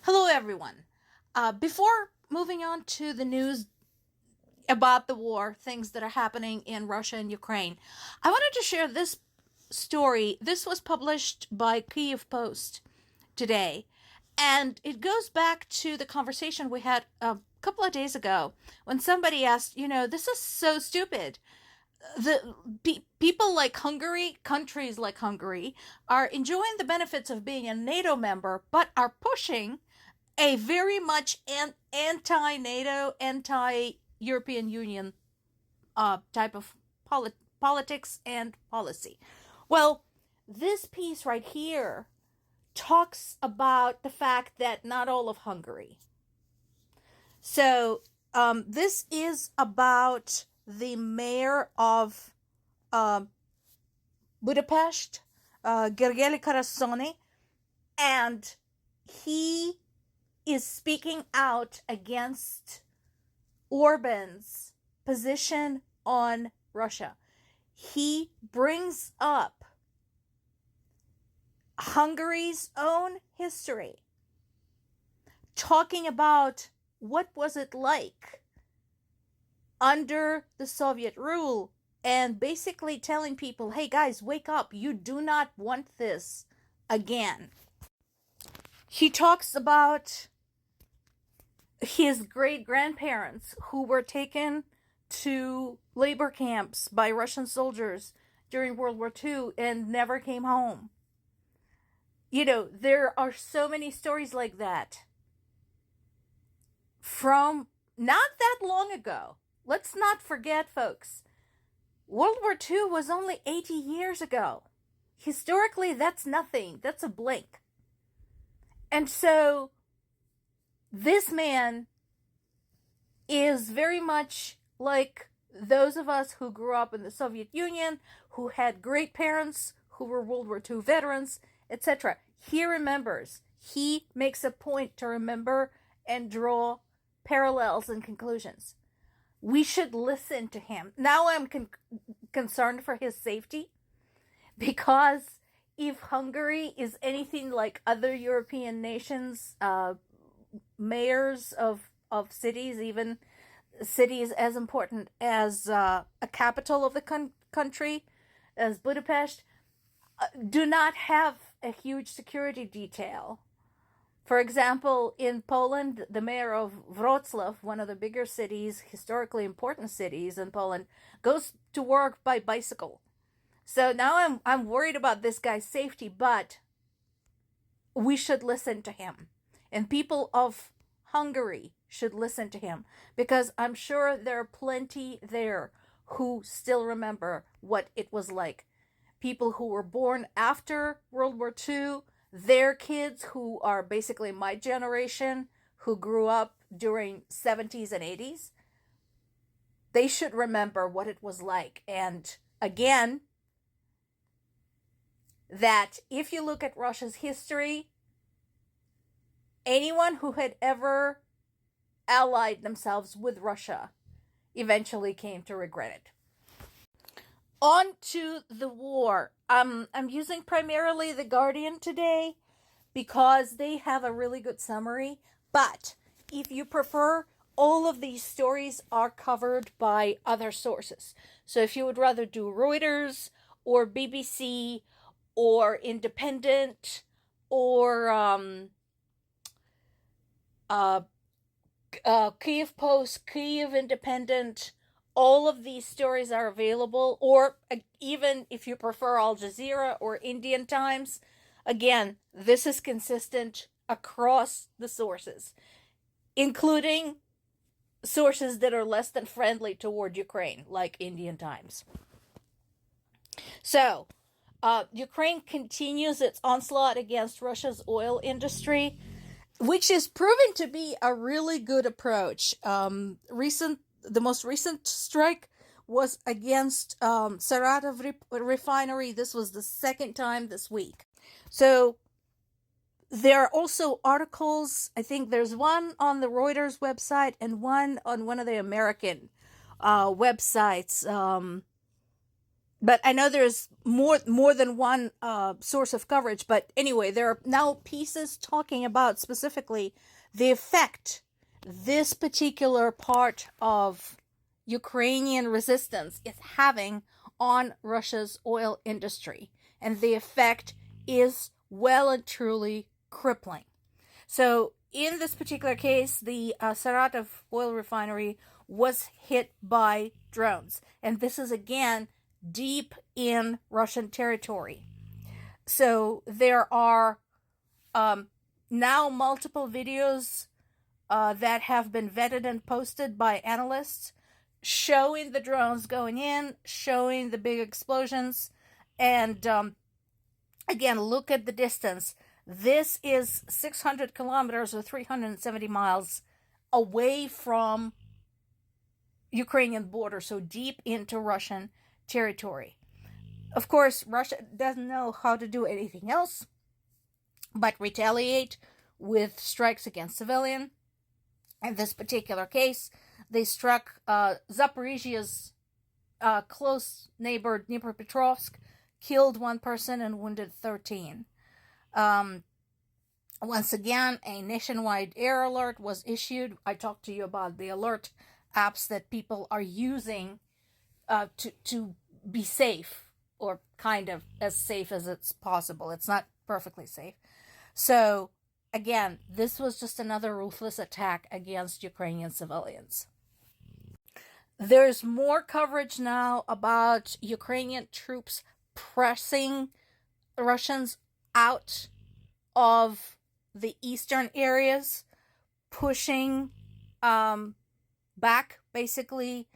Hello, everyone. Before moving on to the news about the war, things that are happening in Russia and Ukraine, I wanted to share this story. This was published by Kyiv Post today, and it goes back to the conversation we had a couple of days ago when somebody asked, this is so stupid. People like Hungary, countries like Hungary, are enjoying the benefits of being a NATO member, but are pushing a very much anti-NATO, anti-European Union type of politics and policy. Well, this piece right here talks about the fact that not all of Hungary. So this is about the mayor of Budapest, Gergely Karasony, and he is speaking out against Orban's position on Russia. He brings up Hungary's own history, talking about what was it like under the Soviet rule, and basically telling people, hey guys, wake up, you do not want this again. He talks about his great-grandparents who were taken to labor camps by Russian soldiers during World War II and never came home. There are so many stories like that from not that long ago. Let's not forget, folks, World War II was only 80 years ago. Historically, that's nothing. That's a blink. And so this man is very much like those of us who grew up in the Soviet Union, who had great parents who were World War II veterans, etc. He remembers. He makes a point to remember and draw parallels and conclusions. We should listen to him. Now I'm concerned for his safety, because if Hungary is anything like other European nations, mayors of cities, even cities as important as a capital of the country, as Budapest, do not have a huge security detail. For example, in Poland, the mayor of Wrocław, one of the bigger cities, historically important cities in Poland, goes to work by bicycle. So now I'm worried about this guy's safety, but we should listen to him. And people of Hungary should listen to him, because I'm sure there are plenty there who still remember what it was like. People who were born after World War II, their kids who are basically my generation, who grew up during 70s and 80s, they should remember what it was like. And again, that if you look at Russia's history, anyone who had ever allied themselves with Russia eventually came to regret it. On to the war. I'm using primarily The Guardian today because they have a really good summary. But if you prefer, all of these stories are covered by other sources. So if you would rather do Reuters or BBC or Independent or Kyiv Post, Kyiv Independent, all of these stories are available. Or even if you prefer Al Jazeera or Indian Times, again, this is consistent across the sources, including sources that are less than friendly toward Ukraine, like Indian Times. So, Ukraine continues its onslaught against Russia's oil industry, which is proven to be a really good approach. The most recent strike was against Saratov refinery. This was the second time this week. So there are also articles. I think there's one on the Reuters website and one on one of the American websites But I know there's more than one source of coverage. But anyway, there are now pieces talking about specifically the effect this particular part of Ukrainian resistance is having on Russia's oil industry. And the effect is well and truly crippling. So in this particular case, the Saratov oil refinery was hit by drones. And this is again deep in Russian territory. So there are now multiple videos that have been vetted and posted by analysts showing the drones going in, showing the big explosions. And again, look at the distance. This is 600 kilometers or 370 miles away from Ukrainian border, so deep into Russian territory. Of course, Russia doesn't know how to do anything else but retaliate with strikes against civilians. In this particular case, they struck Zaporizhia's close neighbor Dnipropetrovsk, killed one person and wounded 13. Once again, a nationwide air alert was issued. I talked to you about the alert apps that people are using to be safe, or kind of as safe as it's possible. It's not perfectly safe. So again, this was just another ruthless attack against Ukrainian civilians. There's more coverage now about Ukrainian troops pressing Russians out of the eastern areas, pushing back, basically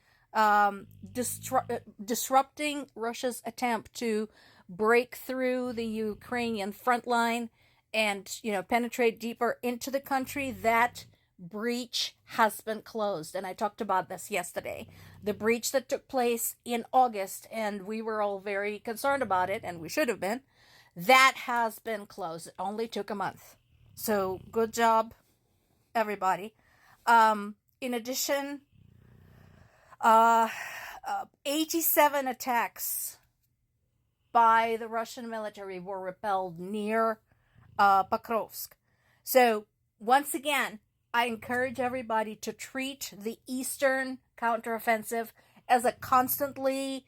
disrupting Russia's attempt to break through the Ukrainian front line and, penetrate deeper into the country. That breach has been closed, and I talked about this yesterday. The breach that took place in August, and we were all very concerned about it, and we should have been, that has been closed. It only took a month. So good job, everybody. In addition, 87 attacks by the Russian military were repelled near Pokrovsk. So once again, I encourage everybody to treat the Eastern counteroffensive as a constantly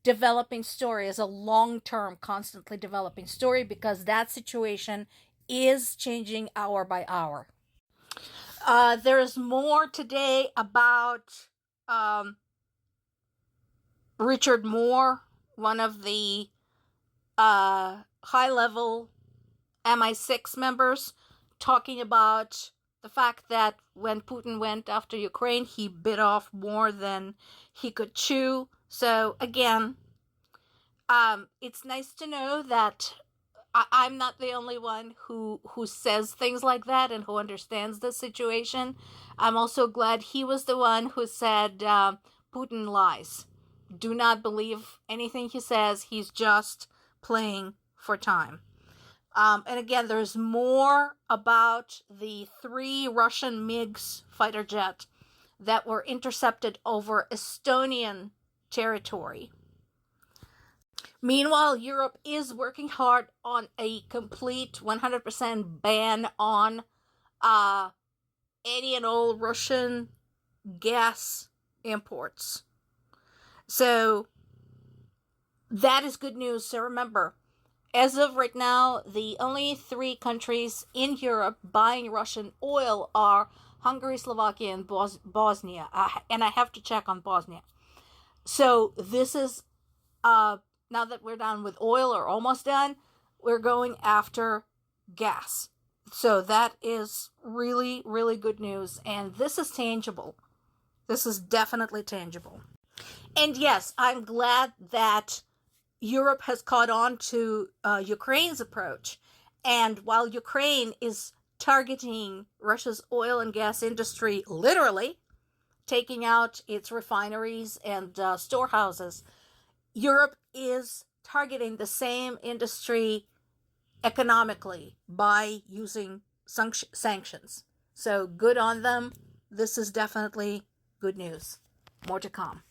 developing story, as a long-term, constantly developing story, because that situation is changing hour by hour. There's more today about Richard Moore, one of the high-level MI6 members, talking about the fact that when Putin went after Ukraine, he bit off more than he could chew. So again, it's nice to know that I'm not the only one who says things like that and who understands the situation. I'm also glad he was the one who said Putin lies. Do not believe anything he says. He's just playing for time. And again, there's more about the 3 Russian MiGs fighter jet that were intercepted over Estonian territory. Meanwhile, Europe is working hard on a complete 100% ban on any and all Russian gas imports. So that is good news. So remember, as of right now, the only 3 countries in Europe buying Russian oil are Hungary, Slovakia, and Bosnia. And I have to check on Bosnia. So this is, now that we're done with oil, or almost done, we're going after gas. So that is really, really good news. And this is tangible. This is definitely tangible. And yes, I'm glad that Europe has caught on to Ukraine's approach. And while Ukraine is targeting Russia's oil and gas industry, literally taking out its refineries and storehouses, Europe is targeting the same industry economically by using sanctions. So good on them. This is definitely good news. More to come.